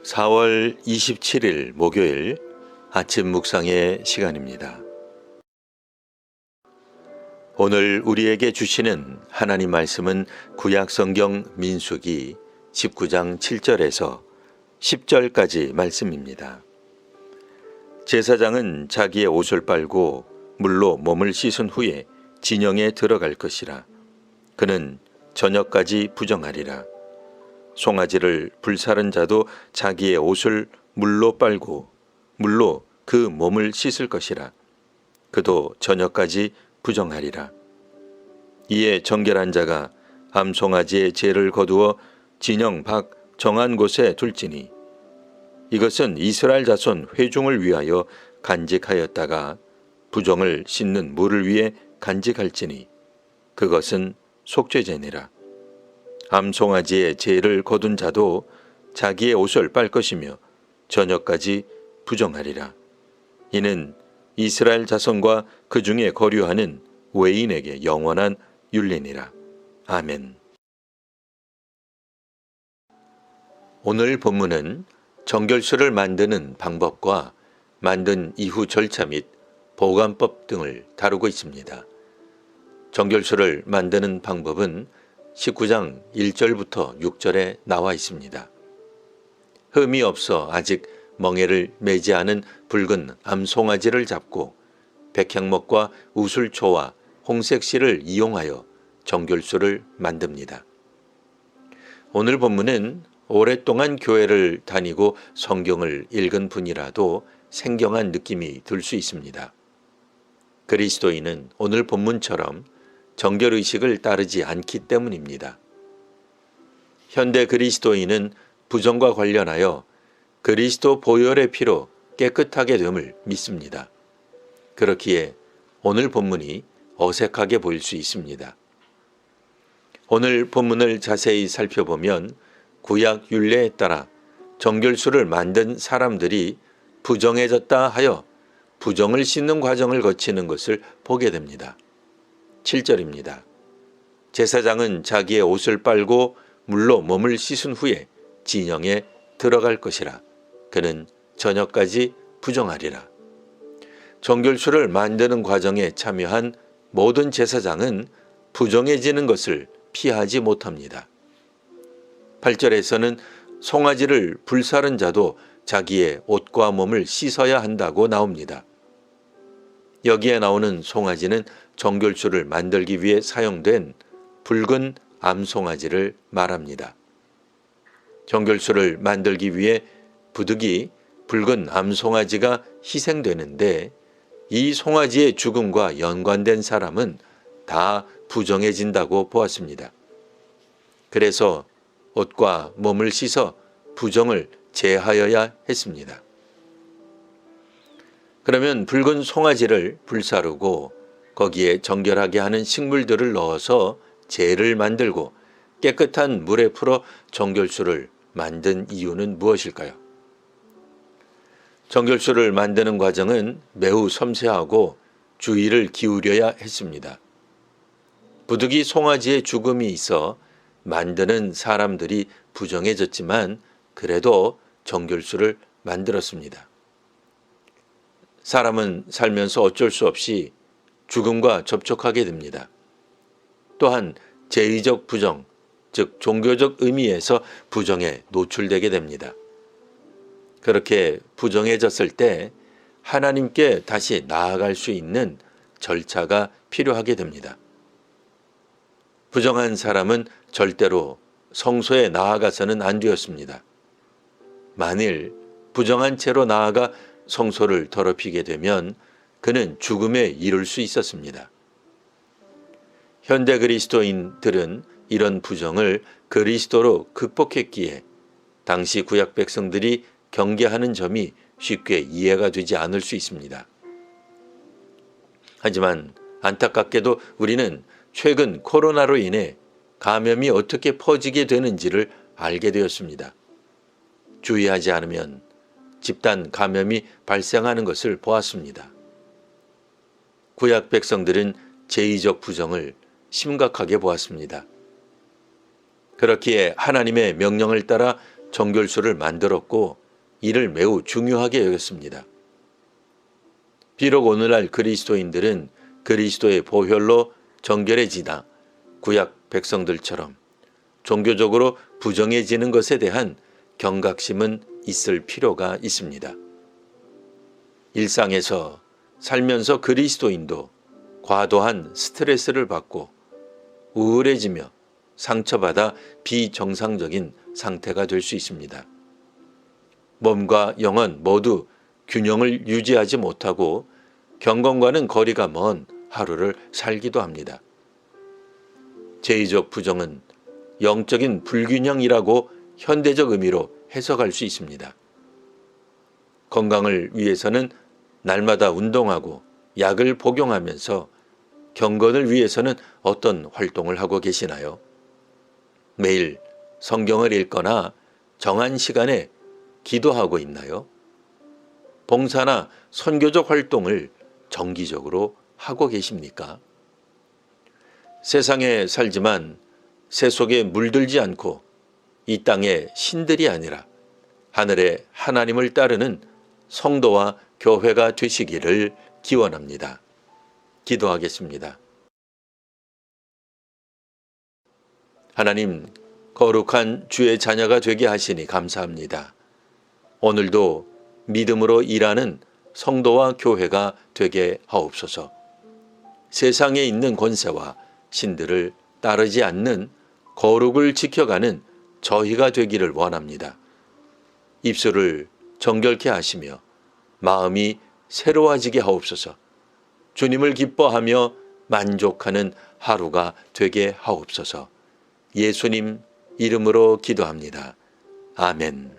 4월 27일 목요일 아침 묵상의 시간입니다. 오늘 우리에게 주시는 하나님 말씀은 구약성경 민수기 19장 7절에서 10절까지 말씀입니다. 제사장은 자기의 옷을 빨고 물로 몸을 씻은 후에 진영에 들어갈 것이라. 그는 저녁까지 부정하리라. 송아지를 불사른 자도 자기의 옷을 물로 빨고 물로 그 몸을 씻을 것이라. 그도 저녁까지 부정하리라. 이에 정결한 자가 암송아지의 죄를 거두어 진영 밖 정한 곳에 둘지니 이것은 이스라엘 자손 회중을 위하여 간직하였다가 부정을 씻는 물을 위해 간직할지니 그것은 속죄제니라. 암송아지의 죄를 거둔 자도 자기의 옷을 빨 것이며 저녁까지 부정하리라. 이는 이스라엘 자손과 그 중에 거류하는 외인에게 영원한 율례니라. 아멘. 오늘 본문은 정결수를 만드는 방법과 만든 이후 절차 및 보관법 등을 다루고 있습니다. 정결수를 만드는 방법은 19장 1절부터 6절에 나와 있습니다. 흠이 없어 아직 멍에를 매지 않은 붉은 암송아지를 잡고 백향목과 우술초와 홍색실을 이용하여 정결수를 만듭니다. 오늘 본문은 오랫동안 교회를 다니고 성경을 읽은 분이라도 생경한 느낌이 들 수 있습니다. 그리스도인은 오늘 본문처럼 정결의식을 따르지 않기 때문입니다. 현대 그리스도인은 부정과 관련하여 그리스도 보혈의 피로 깨끗하게 됨을 믿습니다. 그렇기에 오늘 본문이 어색하게 보일 수 있습니다. 오늘 본문을 자세히 살펴보면 구약 율례에 따라 정결수를 만든 사람들이 부정해졌다 하여 부정을 씻는 과정을 거치는 것을 보게 됩니다. 7절입니다. 제사장은 자기의 옷을 빨고 물로 몸을 씻은 후에 진영에 들어갈 것이라. 그는 저녁까지 부정하리라. 정결수를 만드는 과정에 참여한 모든 제사장은 부정해지는 것을 피하지 못합니다. 8절에서는 송아지를 불사른 자도 자기의 옷과 몸을 씻어야 한다고 나옵니다. 여기에 나오는 송아지는 정결수를 만들기 위해 사용된 붉은 암송아지를 말합니다. 정결수를 만들기 위해 부득이 붉은 암송아지가 희생되는데 이 송아지의 죽음과 연관된 사람은 다 부정해진다고 보았습니다. 그래서 옷과 몸을 씻어 부정을 제하여야 했습니다. 그러면 붉은 송아지를 불사르고 거기에 정결하게 하는 식물들을 넣어서 제를 만들고 깨끗한 물에 풀어 정결수를 만든 이유는 무엇일까요? 정결수를 만드는 과정은 매우 섬세하고 주의를 기울여야 했습니다. 부득이 송아지의 죽음이 있어 만드는 사람들이 부정해졌지만 그래도 정결수를 만들었습니다. 사람은 살면서 어쩔 수 없이 죽음과 접촉하게 됩니다. 또한 제의적 부정, 즉 종교적 의미에서 부정에 노출되게 됩니다. 그렇게 부정해졌을 때 하나님께 다시 나아갈 수 있는 절차가 필요하게 됩니다. 부정한 사람은 절대로 성소에 나아가서는 안 되었습니다. 만일 부정한 채로 나아가 성소를 더럽히게 되면 그는 죽음에 이를 수 있었습니다. 현대 그리스도인들은 이런 부정을 그리스도로 극복했기에 당시 구약 백성들이 경계하는 점이 쉽게 이해가 되지 않을 수 있습니다. 하지만 안타깝게도 우리는 최근 코로나로 인해 감염이 어떻게 퍼지게 되는지를 알게 되었습니다. 주의하지 않으면 집단 감염이 발생하는 것을 보았습니다. 구약 백성들은 제의적 부정을 심각하게 보았습니다. 그렇기에 하나님의 명령을 따라 정결소를 만들었고 이를 매우 중요하게 여겼습니다. 비록 오늘날 그리스도인들은 그리스도의 보혈로 정결해지다 구약 백성들처럼 종교적으로 부정해지는 것에 대한 경각심은 있을 필요가 있습니다. 일상에서 살면서 그리스도인도 과도한 스트레스를 받고 우울해지며 상처받아 비정상적인 상태가 될 수 있습니다. 몸과 영은 모두 균형을 유지하지 못하고 경건과는 거리가 먼 하루를 살기도 합니다. 죄의적 부정은 영적인 불균형이라고 현대적 의미로 해석할 수 있습니다. 건강을 위해서는 날마다 운동하고 약을 복용하면서 경건을 위해서는 어떤 활동을 하고 계시나요? 매일 성경을 읽거나 정한 시간에 기도하고 있나요? 봉사나 선교적 활동을 정기적으로 하고 계십니까? 세상에 살지만 새 속에 물들지 않고 이 땅의 신들이 아니라 하늘의 하나님을 따르는 성도와 교회가 되시기를 기원합니다. 기도하겠습니다. 하나님, 거룩한 주의 자녀가 되게 하시니 감사합니다. 오늘도 믿음으로 일하는 성도와 교회가 되게 하옵소서. 세상에 있는 권세와 신들을 따르지 않는 거룩을 지켜가는 저희가 되기를 원합니다. 입술을 정결케 하시며 마음이 새로워지게 하옵소서. 주님을 기뻐하며 만족하는 하루가 되게 하옵소서. 예수님 이름으로 기도합니다. 아멘.